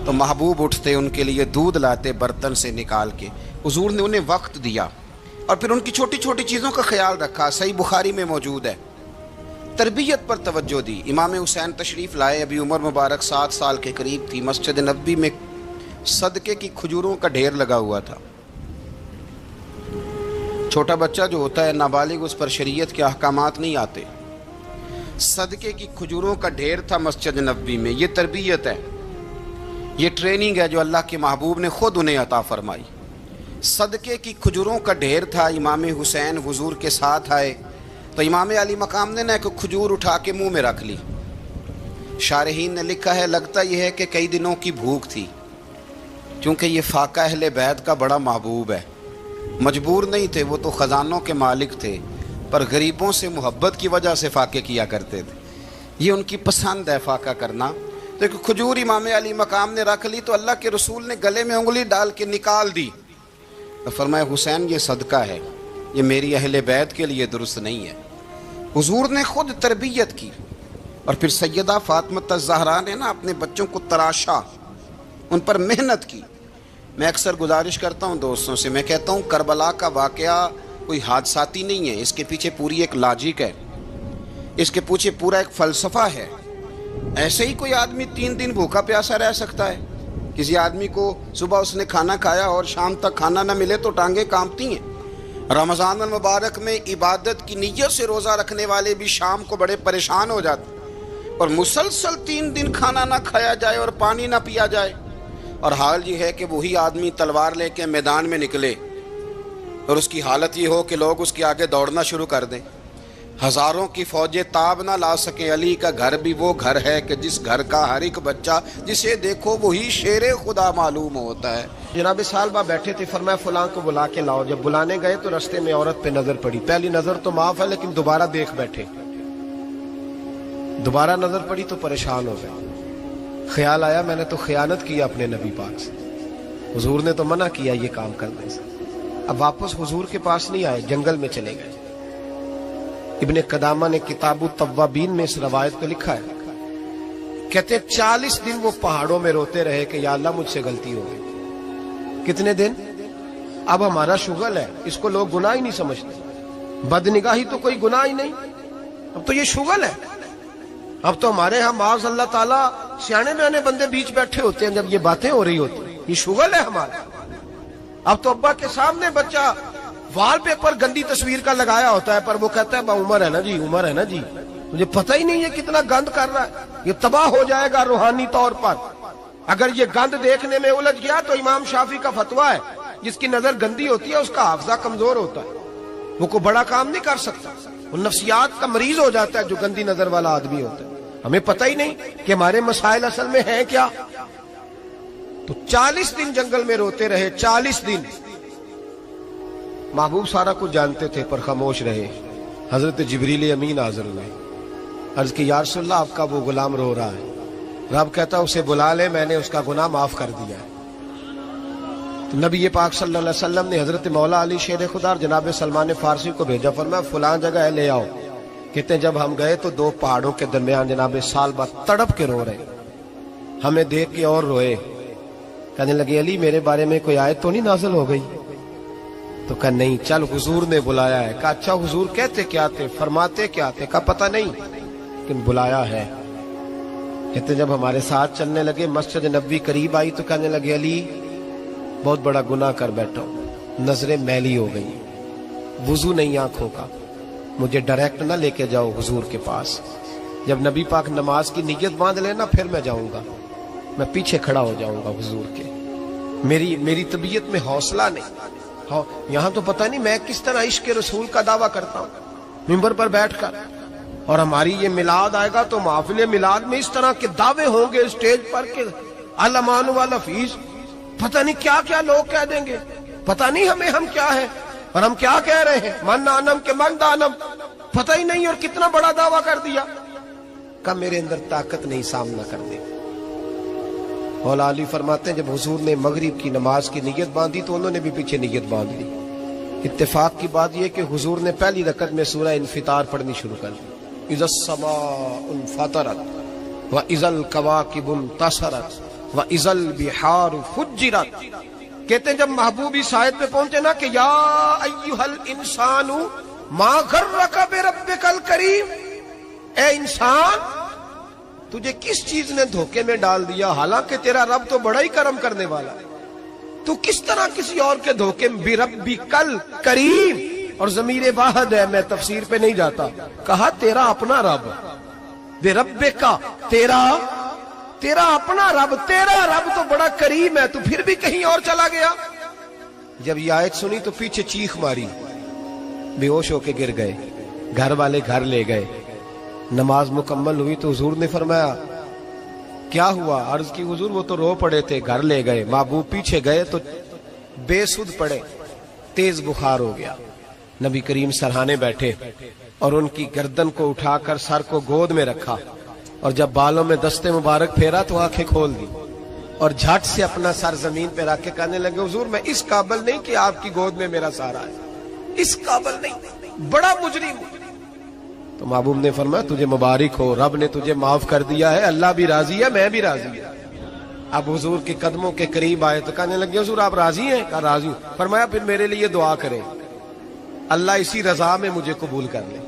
تو محبوب اٹھتے ان کے لیے دودھ لاتے برتن سے نکال کے، حضور نے انہیں وقت دیا اور پھر ان کی چھوٹی چھوٹی چیزوں کا خیال رکھا۔ صحیح بخاری میں موجود ہے، تربیت پر توجہ دی۔ امام حسین تشریف لائے، ابھی عمر مبارک 7 سال کے قریب تھی، مسجد نبوی میں صدقے کی کھجوروں کا ڈھیر لگا ہوا تھا۔ چھوٹا بچہ جو ہوتا ہے نابالغ، اس پر شریعت کے احکامات نہیں آتے۔ صدقے کی کھجوروں کا ڈھیر تھا مسجد نبوی میں۔ یہ تربیت ہے، یہ ٹریننگ ہے جو اللہ کے محبوب نے خود انہیں عطا فرمائی۔ صدقے کی کھجوروں کا ڈھیر تھا، امام حسین حضور کے ساتھ آئے تو امام علی مقام نے ایک کھجور اٹھا کے منہ میں رکھ لی۔ شارحین نے لکھا ہے لگتا یہ ہے کہ کئی دنوں کی بھوک تھی، کیونکہ یہ فاقہ اہل بیت کا بڑا محبوب ہے۔ مجبور نہیں تھے، وہ تو خزانوں کے مالک تھے، پر غریبوں سے محبت کی وجہ سے فاقے کیا کرتے تھے۔ یہ ان کی پسند ہے فاقہ کرنا۔ تو ایک کھجور امام علی مقام نے رکھ لی تو اللہ کے رسول نے گلے میں انگلی ڈال کے نکال دی، تو فرمایا حسین یہ صدقہ ہے، یہ میری اہل بیت کے لیے درست نہیں ہے۔ حضور نے خود تربیت کی، اور پھر سیدہ فاطمہ الزہرا نے اپنے بچوں کو تراشا، ان پر محنت کی۔ میں اکثر گزارش کرتا ہوں دوستوں سے، میں کہتا ہوں کربلا کا واقعہ کوئی حادثاتی نہیں ہے، اس کے پیچھے پوری ایک لاجک ہے، اس کے پیچھے پورا ایک فلسفہ ہے۔ ایسے ہی کوئی آدمی 3 دن بھوکا پیاسا رہ سکتا ہے؟ کسی آدمی کو صبح اس نے کھانا کھایا اور شام تک کھانا نہ ملے تو ٹانگیں کانپتی ہیں۔ رمضان المبارک میں عبادت کی نیت سے روزہ رکھنے والے بھی شام کو بڑے پریشان ہو جاتے ہیں، اور مسلسل 3 دن کھانا نہ کھایا جائے اور پانی نہ پیا جائے، اور حال یہ ہے کہ وہی آدمی تلوار لے کے میدان میں نکلے اور اس کی حالت یہ ہو کہ لوگ اس کے آگے دوڑنا شروع کر دیں، ہزاروں کی فوجیں تاب نہ لا سکیں۔ علی کا گھر بھی وہ گھر ہے کہ جس گھر کا ہر ایک بچہ جسے دیکھو وہی شیر خدا معلوم ہوتا ہے۔ جناب صالبہ بیٹھے تھے، فرمایا فلاں کو بلا کے لاؤ۔ جب بلانے گئے تو رستے میں عورت پہ نظر پڑی، پہلی نظر تو معاف ہے لیکن دوبارہ دیکھ بیٹھے، دوبارہ نظر پڑی تو پریشان ہو گئے۔ خیال آیا میں نے تو خیانت کیا اپنے نبی پاک سے، حضور نے تو منع کیا یہ کام کرنے سے۔ اب واپس حضور کے پاس نہیں آئے، جنگل میں چلے گئے۔ ابن قدامہ نے کتاب التوابین میں اس روایت کو لکھا ہے، کہتے 40 دن وہ پہاڑوں میں روتے رہے کہ یا اللہ مجھ سے غلطی ہو گئی۔ کتنے دن؟ اب ہمارا شغل ہے، اس کو لوگ گناہ ہی نہیں سمجھتے، بدنگاہی تو کوئی گناہ ہی نہیں، اب تو یہ شغل ہے۔ اب تو ہمارے ہاں معاذ اللہ تعالیٰ سیانے بیانے بندے بیچ بیٹھے ہوتے ہیں جب یہ باتیں ہو رہی ہوتی ہیں، یہ شغل ہے ہمارا۔ اب تو ابا کے سامنے بچہ وال پیپر گندی تصویر کا لگایا ہوتا ہے، پر وہ کہتا ہے عمر ہے نا جی، عمر ہے نا جی، مجھے پتہ ہی نہیں ہے کتنا گند کر رہا ہے، یہ تباہ ہو جائے گا روحانی طور پر اگر یہ گند دیکھنے میں الجھ گیا۔ تو امام شافعی کا فتویٰ ہے جس کی نظر گندی ہوتی ہے اس کا حافظہ کمزور ہوتا ہے، وہ کوئی بڑا کام نہیں کر سکتا، وہ نفسیات کا مریض ہو جاتا ہے جو گندی نظر والا آدمی ہوتا ہے۔ ہمیں پتہ ہی نہیں کہ ہمارے مسائل اصل میں ہیں کیا۔ تو 40 دن جنگل میں روتے رہے، 40 دن۔ محبوب سارا کچھ جانتے تھے پر خاموش رہے۔ حضرت جبریل امین حاضر ہوئے، عرض کی یا رسول اللہ آپ کا وہ غلام رو رہا ہے۔ رب کہتا اسے بلا لے، میں نے اس کا گناہ معاف کر دیا ہے۔ تو نبی پاک صلی اللہ علیہ وسلم نے حضرت مولا علی شیر خدا اور جناب سلمان فارسی کو بھیجا، فرمایا فلاں جگہ ہے لے آؤ۔ کہتے ہیں جب ہم گئے تو 2 پہاڑوں کے درمیان جناب صالبہ تڑپ کے رو رہے، ہمیں دیکھ کے اور روئے، کہنے لگے علی میرے بارے میں کوئی آیت تو نہیں نازل ہو گئی؟ تو کہا نہیں، چل حضور نے بلایا ہے۔ کہا اچھا حضور کہتے کیا تھے، فرماتے کیا تھے؟ کہا پتہ نہیں لیکن بلایا ہے۔ کہتے جب ہمارے ساتھ چلنے لگے، مسجد نبوی قریب آئی تو کہنے لگے علی بہت بڑا گناہ کر بیٹھا ہوں، نظریں میلی ہو گئی، وضو نہیں آنکھوں کا، مجھے ڈائریکٹ نہ لے کے جاؤ حضور کے پاس، جب نبی پاک نماز کی نیت باندھ لینا پھر میں جاؤں گا، میں پیچھے کھڑا ہو جاؤں گا حضور کے، میری طبیعت میں حوصلہ نہیں۔ یہاں تو پتہ نہیں میں کس طرح عشق رسول کا دعویٰ کرتا ہوں منبر پر بیٹھ کر، اور ہماری یہ میلاد آئے گا تو محفل میلاد میں اس طرح کے دعوے ہوں گے اسٹیج پر کہ علمان والحفیظ، پتہ نہیں کیا کیا لوگ کہہ دیں گے، پتہ نہیں ہم کیا ہے۔ اور ہم کیا کہہ رہے ہیں؟ من آنم کے من دانم، پتہ ہی نہیں اور کتنا بڑا دعویٰ کر دیا۔ کب میرے اندر طاقت نہیں سامنا کر دے۔ مولا علی فرماتے ہیں جب حضور نے مغرب کی نماز کی نیت باندھی تو انہوں نے بھی پیچھے نیت باندھ لی۔ اتفاق کی بات یہ کہ حضور نے پہلی رکعت میں سورہ انفطار پڑھنی شروع کر دی، اذا السماء انفطرت واذا الکواکب انتصرت واذا البحار فجرت۔ کہتے ہیں جب محبوب اس آیت پہ پہنچے نا کہ یا ایھا الانسان ما غرک بربک الکریم، اے انسان تجھے کس چیز نے دھوکے میں ڈال دیا، حالانکہ تیرا رب تو بڑا ہی کرم کرنے والا ہے، تو کس طرح کسی اور کے دھوکے میں؟ بربک الکریم، اور ضمیر واحد ہے، میں تفسیر پہ نہیں جاتا، کہا تیرا اپنا رب، بربک تیرا اپنا رب، تیرا رب تو بڑا کریم ہے، تو پھر بھی کہیں اور چلا گیا۔ جب یہ آیت سنی تو پیچھے چیخ ماری، بے ہوش ہو کے گر گئے، گھر والے گھر لے گئے۔ نماز مکمل ہوئی تو حضور نے فرمایا کیا ہوا؟ عرض کی حضور وہ تو رو پڑے تھے، گھر لے گئے۔ محبوب پیچھے گئے تو بے سدھ پڑے، تیز بخار ہو گیا۔ نبی کریم سرہانے بیٹھے اور ان کی گردن کو اٹھا کر سر کو گود میں رکھا، اور جب بالوں میں دستے مبارک پھیرا تو آنکھیں کھول دی، اور جھٹ سے اپنا سر زمین پہ رکھ کے کہنے لگے حضور میں اس قابل نہیں کہ آپ کی گود میں میرا سارا ہے، اس قابل نہیں، بڑا مجرم ہوں۔ تو محبوب نے فرمایا تجھے مبارک ہو، رب نے تجھے معاف کر دیا ہے، اللہ بھی راضی ہے، میں بھی راضی ہوں۔ اب حضور کے قدموں کے قریب آئے تو کہنے لگے حضور آپ راضی ہیں؟ کہا راضی ہوں۔ فرمایا پھر میرے لیے دعا کریں، اللہ اسی رضا میں مجھے قبول کر لے۔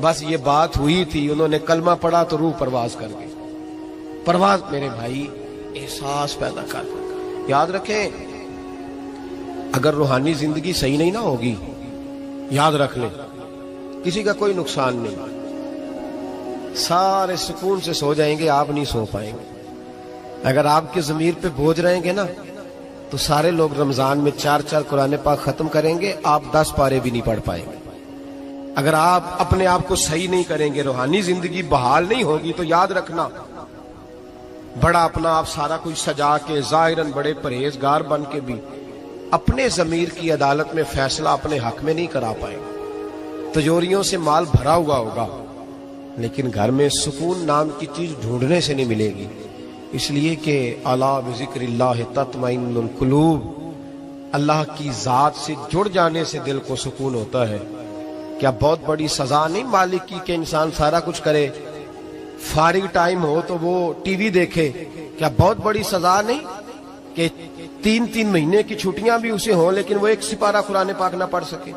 بس یہ بات ہوئی تھی، انہوں نے کلمہ پڑھا تو روح پرواز کر گئی۔ پرواز میرے بھائی احساس پیدا کر، یاد رکھیں اگر روحانی زندگی صحیح نہیں نہ ہوگی، یاد رکھ لیں کسی کا کوئی نقصان نہیں، سارے سکون سے سو جائیں گے، آپ نہیں سو پائیں گے۔ اگر آپ کے ضمیر پہ بوجھ رہیں گے نا تو سارے لوگ رمضان میں 4 قرآن پاک ختم کریں گے، آپ 10 پارے بھی نہیں پڑھ پائیں گے۔ اگر آپ اپنے آپ کو صحیح نہیں کریں گے، روحانی زندگی بحال نہیں ہوگی، تو یاد رکھنا بڑا اپنا آپ سارا کچھ سجا کے ظاہراً بڑے پرہیزگار بن کے بھی اپنے ضمیر کی عدالت میں فیصلہ اپنے حق میں نہیں کرا پائیں گے۔ تجوریوں سے مال بھرا ہوا ہوگا لیکن گھر میں سکون نام کی چیز ڈھونڈنے سے نہیں ملے گی، اس لیے کہ الا بذکر اللہ تطمئن القلوب، اللہ کی ذات سے جڑ جانے سے دل کو سکون ہوتا ہے۔ کیا بہت بڑی سزا نہیں مالک کی کہ انسان سارا کچھ کرے، فارغ ٹائم ہو تو وہ ٹی وی دیکھے؟ کیا بہت بڑی سزا نہیں کہ 3 مہینے کی چھٹیاں بھی اسے ہوں لیکن وہ 1 سپارہ قرآن پاک نہ پڑھ سکے؟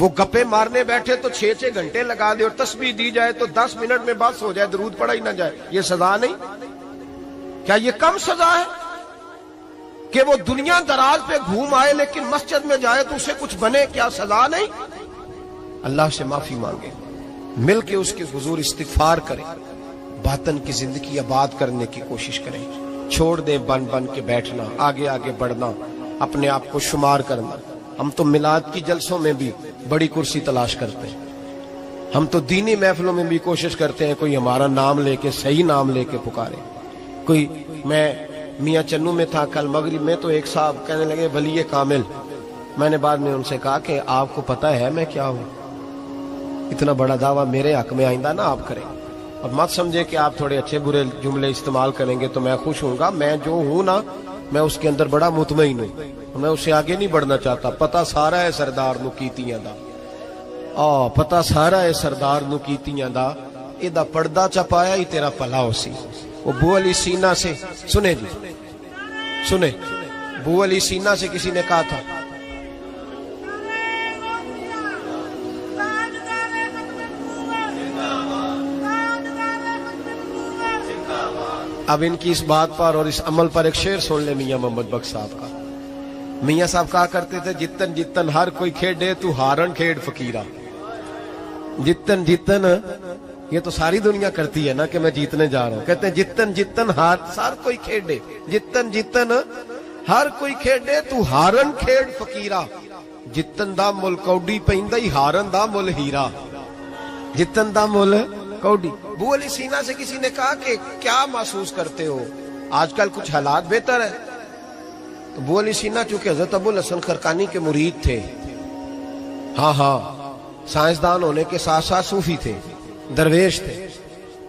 وہ گپے مارنے بیٹھے تو 6 گھنٹے لگا دے، اور تسبیح دی جائے تو 10 منٹ میں بس ہو جائے، درود پڑھا ہی نہ جائے، یہ سزا نہیں؟ کیا یہ کم سزا ہے کہ وہ دنیا دراز پہ گھوم آئے لیکن مسجد میں جائے تو اسے کچھ بنے؟ کیا سزا نہیں؟ اللہ سے معافی مانگے، مل کے اس کے حضور استغفار کریں، باطن کی زندگی آباد کرنے کی کوشش کریں، چھوڑ دیں بن کے بیٹھنا، آگے آگے بڑھنا، اپنے آپ کو شمار کرنا۔ ہم تو میلاد کی جلسوں میں بھی بڑی کرسی تلاش کرتے ہیں، ہم تو دینی محفلوں میں بھی کوشش کرتے ہیں کوئی ہمارا نام لے کے، صحیح نام لے کے پکارے کوئی۔ میں میاں چنو میں تھا کل مغرب میں، تو ایک صاحب کہنے لگے ولی کامل، میں نے بعد میں ان سے کہا کہ آپ کو پتہ ہے میں کیا ہوں؟ اتنا بڑا دعویٰ میرے حق میں آئندہ نہ آپ کریں، اور مت سمجھے کہ آپ تھوڑے اچھے برے جملے استعمال کریں گے تو میں خوش ہوں گا۔ میں جو ہوں نا، میں اس کے اندر بڑا مطمئن ہوں، میں اس سے آگے نہیں بڑھنا چاہتا۔ پتہ سارا ہے سردار نو کیتیاں دا، پتہ سارا ہے سردار نو کیتیاں دا، ایدہ پردہ چپایا ہی تیرا پلا ہو سی۔ وہ بو علی سینہ سے سنے جی، سنے بو علی سینہ سے کسی نے کہا تھا اب ان کی اس بات پر اور اس عمل پر ایک شعر سن لے میاں محمد بخش صاحب کا۔ میاں صاحب کہا کرتے تھے جتن جتن ہر کوئی کھیڑے تو ہارن کھیڑ فقیرہ۔ جتن جتن یہ تو ساری دنیا کرتی ہے نا کہ میں جیتنے جا رہا ہوں، کہتے ہیں جتن جتن ہر کوئی کھیڑے، جتن جتن ہر کوئی کھیڑے تو ہارن کھیڑ فقیرہ۔ جتن دا مل کوڈی پیندا ہی ہارن دا مل ہیرا، جتن دا مل کوڈی۔ بو علی سینہ سے کسی نے کہا کہ کیا محسوس کرتے ہو؟ آج کل کچھ حالات بہتر ہے؟ تو ابو علی سینا چونکہ حضرت ابو الحسن خرقانی کے مرید تھے، ہاں سائنسدان ہونے کے ساتھ ساتھ صوفی تھے، درویش تھے،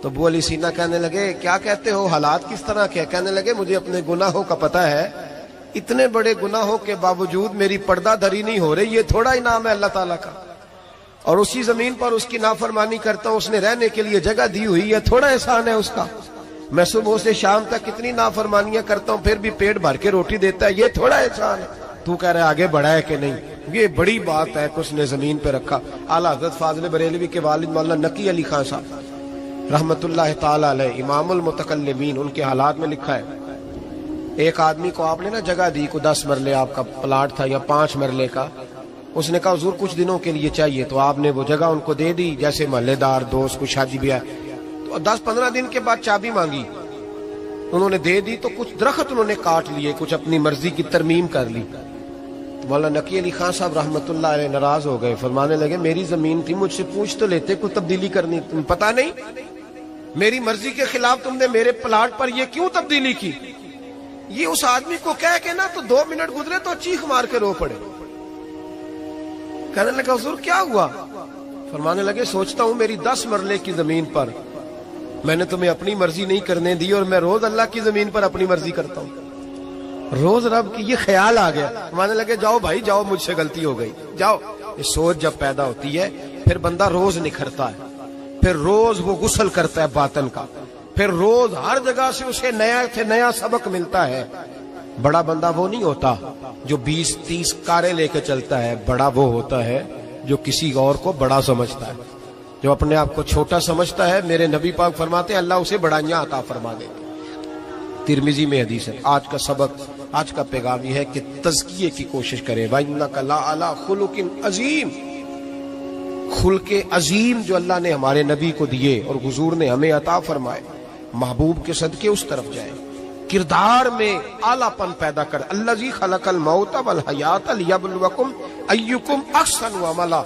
تو ابو علی سینا کہنے لگے کیا کہتے ہو، حالات کس طرح کے؟ کہنے لگے مجھے اپنے گناہوں کا پتہ ہے، اتنے بڑے گناہوں کے باوجود میری پردہ دھری نہیں ہو رہی، یہ تھوڑا انعام ہے اللہ تعالیٰ کا، اور اسی زمین پر اس کی نافرمانی کرتا ہوں، اس نے رہنے کے لیے جگہ دی ہوئی ہے، تھوڑا احسان ہے اس کا، میں صبح سے شام تک کتنی نافرمانیاں کرتا ہوں پھر بھی پیٹ بھر کے روٹی دیتا ہے، یہ تھوڑا احسان ہے، تو کہہ رہے آگے بڑھا ہے کہ نہیں، یہ بڑی بات ہے کہ اس نے زمین پہ رکھا۔ اعلیٰ حضرت فاضل بریلوی کے والد مولانا نقی علی خان صاحب رحمت اللہ تعالی علیہ، امام المتکلمین، ان کے حالات میں لکھا ہے ایک آدمی کو آپ نے نا جگہ دی، کو 10 مرلے آپ کا پلاٹ تھا یا 5 مرلے کا، اس نے کہا حضور کچھ دنوں کے لیے چاہیے، تو آپ نے وہ جگہ ان کو دے دی، جیسے محلے دار دوست کو شادی بھی ہے، تو 10-15 دن کے بعد چابی مانگی، انہوں نے دے دی، تو کچھ درخت انہوں نے کاٹ لیے، کچھ اپنی مرضی کی ترمیم کر لی، تو مولانا نقی علی خان صاحب رحمت اللہ علیہ ناراض ہو گئے، فرمانے لگے میری زمین تھی، مجھ سے پوچھ تو لیتے کوئی تبدیلی کرنی، تم پتہ نہیں میری مرضی کے خلاف تم نے میرے پلاٹ پر یہ کیوں تبدیلی کی؟ یہ اس آدمی کو کہہ کے نا تو 2 منٹ گزرے تو چیخ مار کے رو پڑے، کہنے لگا حضور کیا ہوا؟ فرمانے لگے سوچتا ہوں میری 10 مرلے کی زمین پر میں نے تمہیں اپنی مرضی نہیں کرنے دی، اور میں روز اللہ کی زمین پر اپنی مرضی کرتا ہوں، روز رب کی، یہ خیال آ گیا، فرمانے لگے جاؤ بھائی جاؤ، مجھ سے غلطی ہو گئی، جاؤ۔ یہ سوچ جب پیدا ہوتی ہے پھر بندہ روز نکھرتا ہے، پھر روز وہ غسل کرتا ہے باطن کا، پھر روز ہر جگہ سے اسے نیا سے نیا سبق ملتا ہے۔ بڑا بندہ وہ نہیں ہوتا جو 20-30 کاریں لے کے چلتا ہے، بڑا وہ ہوتا ہے جو کسی اور کو بڑا سمجھتا ہے، جو اپنے آپ کو چھوٹا سمجھتا ہے، میرے نبی پاک فرماتے ہیں اللہ اسے بڑائیاں عطا فرما دے۔ ترمذی میں حدیث ہے۔ آج کا سبق، آج کا پیغام یہ ہے کہ تزکیے کی کوشش کریں، وَإِنَّكَ لَعَلَىٰ خُلُقٍ عَظِيمٍ، خلق عظیم جو اللہ نے ہمارے نبی کو دیے اور حضور نے ہمیں عطا فرمائے، محبوب کے صدقے اس طرف جائیں، کردار میں اعلیٰ پن پیدا کر۔ الذی خلق الموت والحیات لیبلوکم ایکم احسن عملا،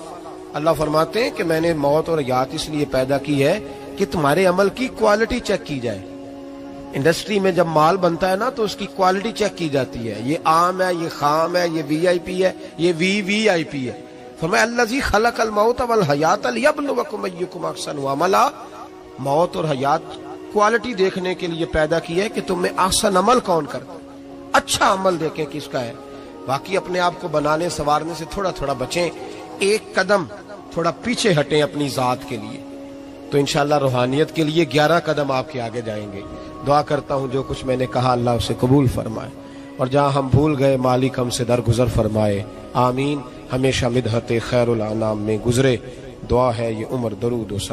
اللہ فرماتے ہیں کہ میں نے موت اور حیات اس لیے پیدا کی ہے کہ تمہارے عمل کی کوالٹی چیک کی جائے۔ انڈسٹری میں جب مال بنتا ہے نا تو اس کی کوالٹی چیک کی جاتی ہے، یہ عام ہے، یہ خام ہے، یہ وی آئی پی ہے، یہ وی آئی پی ہے۔ فرمایا الذی خلق الموت والحیات لیبلوکم ایکم احسن عملا، موت اور حیات کوالٹی دیکھنے کے لیے پیدا کی ہے کہ تم میں احسن عمل کون کرتا، اچھا عمل دیکھیں کس کا ہے۔ باقی اپنے آپ کو بنانے سنوارنے سے تھوڑا تھوڑا بچیں، ایک قدم تھوڑا پیچھے ہٹیں اپنی ذات کے لیے، تو انشاءاللہ روحانیت کے لیے 11 قدم آپ کے آگے جائیں گے۔ دعا کرتا ہوں جو کچھ میں نے کہا اللہ اسے قبول فرمائے، اور جہاں ہم بھول گئے مالک ہم سے درگزر فرمائے، آمین۔ ہمیشہ مدحت خیر الانام میں گزرے، دعا ہے یہ عمر درود و سلام